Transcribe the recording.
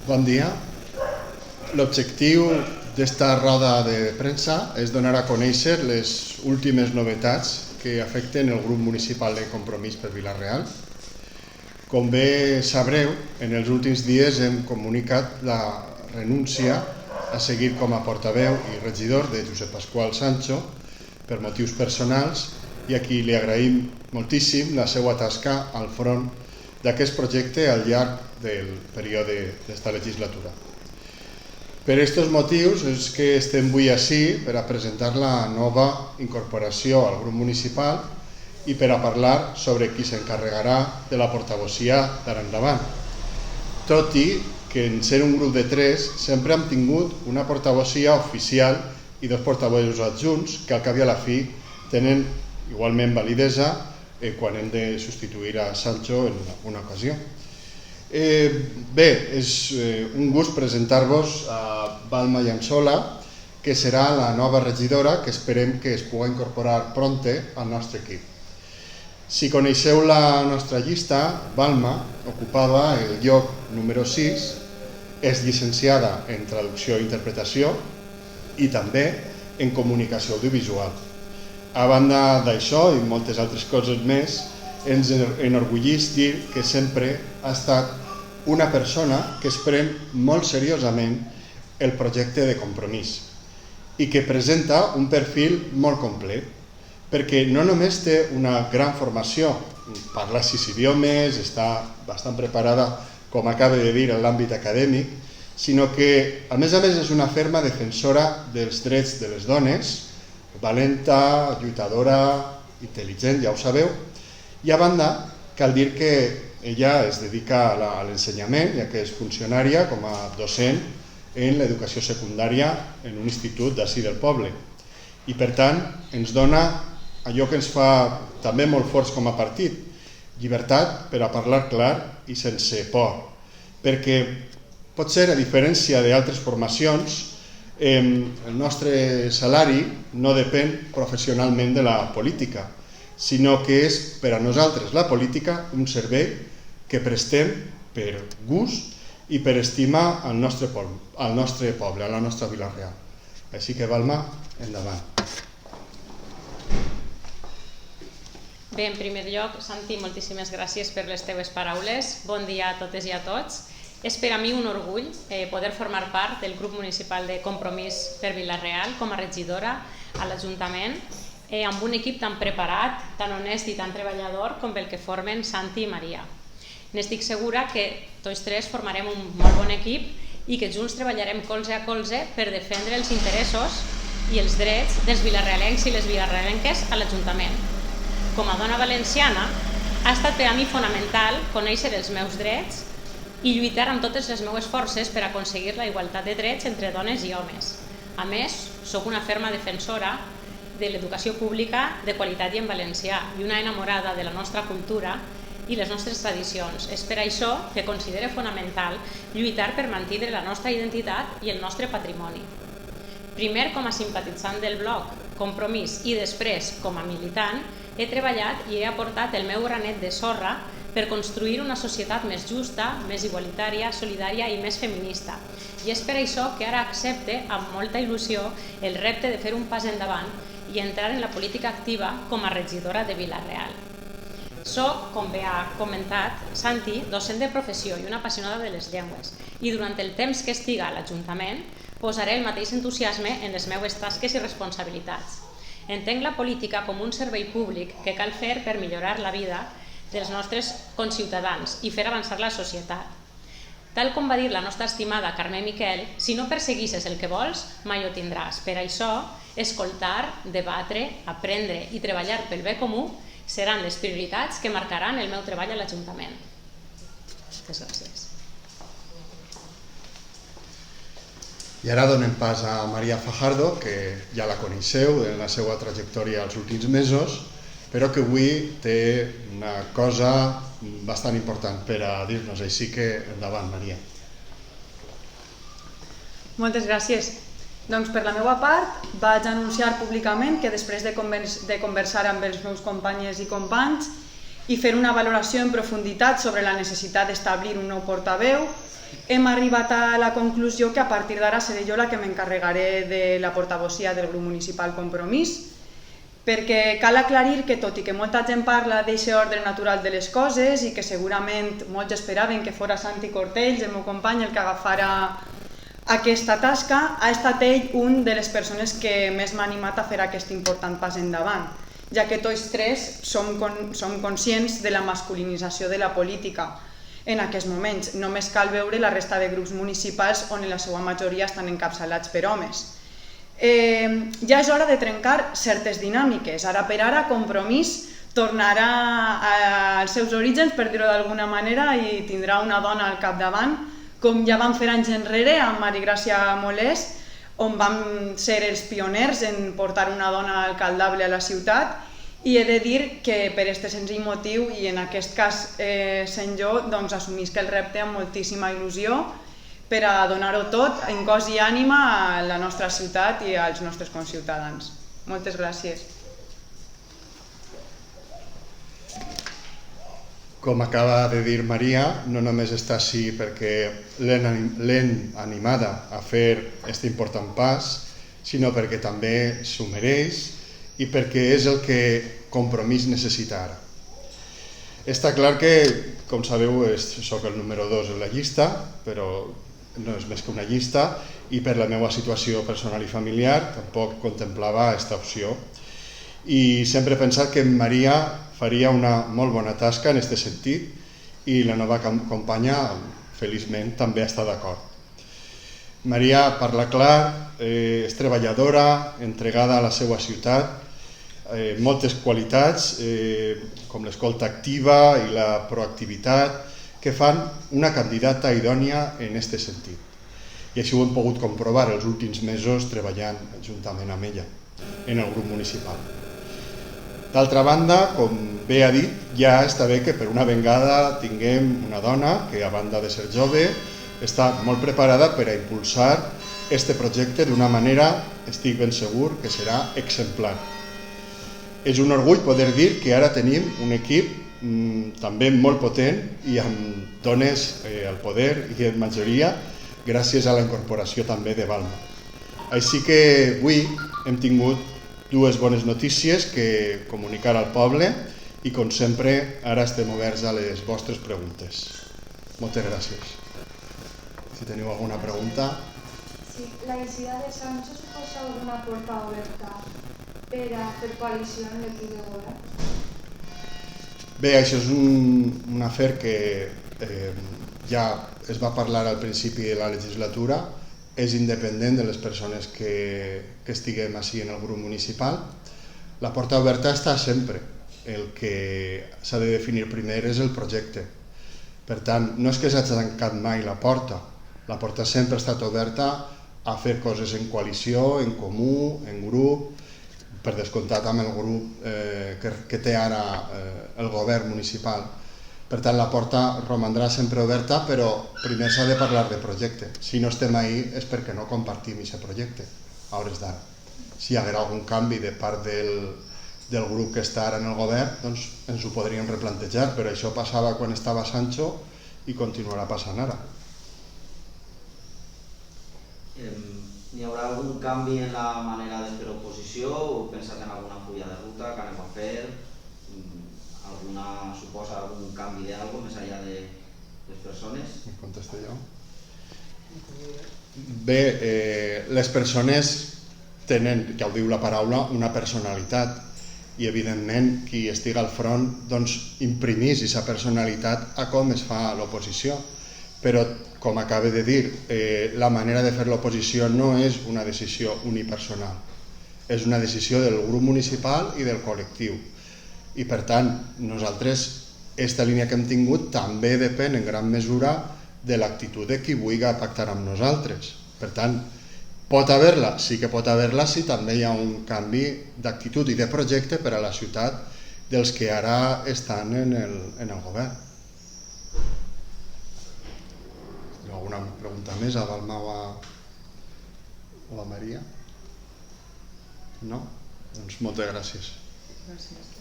Bon dia. L'objectiu d'esta roda de premsa és donar a conèixer les últimes novetats que afecten el grup municipal de Compromís per Vila-real. Com bé sabreu, en els últims dies hem comunicat la renúncia a seguir com a portaveu i regidor de Josep Pasqual Sancho per motius personals i a qui li agraïm moltíssim la seva tasca al front d'aquest projecte al llarg del període d'esta legislatura. Per aquests motius és que estem avui ací per a presentar la nova incorporació al grup municipal i per a parlar sobre qui s'encarregarà de la portavocía d'ara endavant. Tot i que en ser un grup de 3 sempre hem tingut una portavocía oficial i 2 portaveus adjunts que al cap i a la fi tenen igualment validesa quan hem de substituir a Sancho en una ocasió. Bé, és un gust presentar-vos a Balma Llançola, que serà la nova regidora que esperem que es pugui incorporar prompte al nostre equip. Si coneixeu la nostra llista, Balma ocupava el lloc número 6, és llicenciada en traducció i interpretació i també en comunicació audiovisual. A banda d'això i moltes altres coses més, ens enorgullís dir que sempre ha estat una persona que es pren molt seriosament el projecte de Compromís i que presenta un perfil molt complet, perquè no només té una gran formació, parla 6 idiomes, està bastant preparada, com acaba de dir, en l'àmbit acadèmic, sinó que, a més és una ferma defensora dels drets de les dones, valenta, lluitadora, intel·ligent, ja ho sabeu, i a banda cal dir que ella es dedica a l'ensenyament, ja que és funcionària com a docent en l'educació secundària en un institut d'ací del poble. I per tant ens dona allò que ens fa també molt forts com a partit, llibertat per a parlar clar i sense por, perquè potser a diferència d'altres formacions el nostre salari no depèn professionalment de la política, sinó que és per a nosaltres la política un servei que prestem per gust i per estimar al nostre poble, a la nostra Vila-real. Així que, Balma, endavant. Bé, en primer lloc, Santi, moltíssimes gràcies per les teves paraules. Bon dia a totes i a tots. És per a mi un orgull poder formar part del grup municipal de Compromís per Vila-real com a regidora a l'Ajuntament amb un equip tan preparat, tan honest i tan treballador com el que formen Santi i Maria. N'estic segura que tots 3 formarem un molt bon equip i que junts treballarem colze a colze per defendre els interessos i els drets dels vilarealencs i les vilarealenques a l'Ajuntament. Com a dona valenciana, ha estat per a mi fonamental conèixer els meus drets i lluitar amb totes les meves forces per aconseguir la igualtat de drets entre dones i homes. A més, soc una ferma defensora de l'educació pública de qualitat i en valencià i una enamorada de la nostra cultura i les nostres tradicions. És per això que considero fonamental lluitar per mantenir la nostra identitat i el nostre patrimoni. Primer com a simpatitzant del bloc Compromís i després com a militant, he treballat i he aportat el meu granet de sorra per construir una societat més justa, més igualitària, solidària i més feminista. I és per això que ara accepte amb molta il·lusió el repte de fer un pas endavant i entrar en la política activa com a regidora de Vila-real. Soc, com bé ha comentat Santi, docent de professió i una apassionada de les llengües i durant el temps que estiga a l'Ajuntament posaré el mateix entusiasme en les meves tasques i responsabilitats. Entenc la política com un servei públic que cal fer per millorar la vida dels nostres conciutadans i fer avançar la societat. Tal com va dir la nostra estimada Carme Miquel, si no perseguisses el que vols, mai ho tindràs. Per això, escoltar, debatre, aprendre i treballar pel bé comú seran les prioritats que marcaran el meu treball a l'Ajuntament. Moltes gràcies. I ara donem pas a Maria Fajardo, que ja la coneixeu en la seva trajectòria els últims mesos, però que avui té una cosa bastant important per a dir-nos, així que endavant, Maria. Moltes gràcies. Doncs per la meva part vaig anunciar públicament que després de conversar amb els meus companyes i companys i fer una valoració en profunditat sobre la necessitat d'establir un nou portaveu, hem arribat a la conclusió que a partir d'ara seré jo la que m'encarregaré de la portavocía del grup municipal Compromís, perquè cal aclarir que tot i que molta gent parla d'aquest ordre natural de les coses i que segurament molts esperaven que fora Santi Cortells, el meu company, el que agafara aquesta tasca, ha estat ell un de les persones que més m'ha animat a fer aquest important pas endavant, ja que tots tres som conscients de la masculinització de la política en aquests moments. Només cal veure la resta de grups municipals on la seva majoria estan encapçalats per homes. Ja és hora de trencar certes dinàmiques. Ara per ara Compromís tornarà als seus orígens, per dir-ho d'alguna manera, i tindrà una dona al capdavant, com ja vam fer anys enrere amb Marigràcia Molés, on vam ser els pioners en portar una dona alcaldable a la ciutat, i he de dir que per aquest senzill motiu, i en aquest cas sent jo, assumisc el repte amb moltíssima il·lusió per a donar-ho tot en cos i ànima a la nostra ciutat i als nostres conciutadans. Moltes gràcies. Com acaba de dir Maria, no només està així perquè l'hem animada a fer aquest important pas, sinó perquè també s'ho mereix i perquè és el que Compromís necessita ara. Està clar que, com sabeu, soc el número 2 en la llista, però no és més que una llista, i per la meva situació personal i familiar tampoc contemplava aquesta opció. I sempre he pensat que Maria faria una molt bona tasca en aquest sentit i la nova companya, feliçment, també està d'acord. Maria parla clar, és treballadora, entregada a la seva ciutat, moltes qualitats com l'escolta activa i la proactivitat que fan una candidata idònia en aquest sentit. I així ho hem pogut comprovar els últims mesos treballant juntament amb ella en el grup municipal. D'altra banda, com bé ha dit, ja està bé que per una vegada tinguem una dona que, a banda de ser jove, està molt preparada per a impulsar aquest projecte d'una manera, estic ben segur, que serà exemplar. És un orgull poder dir que ara tenim un equip també molt potent i amb dones al poder i en majoria gràcies a la incorporació també de Balma. Així que avui hem tingut dues bones notícies que comunicar al poble i, com sempre, ara estem oberts a les vostres preguntes. Moltes gràcies. Si teniu alguna pregunta... Sí, la eixida de Sancho suposa una porta oberta per coalició en l'equip de govern? Bé, això és un afer que ja es va parlar al principi de la legislatura, és independent de les persones que estiguem així en el grup municipal. La porta oberta està sempre. El que s'ha de definir primer és el projecte. Per tant, no és que s'hagi tancat mai la porta sempre ha estat oberta a fer coses en coalició, en comú, en grup, per descomptat amb el grup que té ara el govern municipal. Per tant, la porta romandrà sempre oberta, però primer s'ha de parlar de projecte. Si no estem ahí és perquè no compartim aquest projecte, a hores d'ara. Si hi haguera algun canvi de part del grup que està ara en el govern, doncs ens ho podríem replantejar, però això passava quan estava Sancho i continuarà passant ara. Hi haurà algun canvi en la manera de fer oposició? Heu pensat en alguna fulla de ruta que anem a fer? Suposa algun canvi d'algo més enllà de les persones? Em contesto jo? Bé, les persones tenen, ja ho diu la paraula, una personalitat i evidentment qui estigui al front imprimís aquesta personalitat a com es fa l'oposició. Però, com acaba de dir, la manera de fer l'oposició no és una decisió unipersonal, és una decisió del grup municipal i del col·lectiu. I per tant, nosaltres, aquesta línia que hem tingut també depèn en gran mesura de l'actitud de qui vulgui pactar amb nosaltres. Per tant, pot haver-la, sí que pot haver-la si també hi ha un canvi d'actitud i de projecte per a la ciutat dels que ara estan en el govern. Alguna pregunta més a Balma o a Maria? No? Doncs moltes gràcies. Gràcies.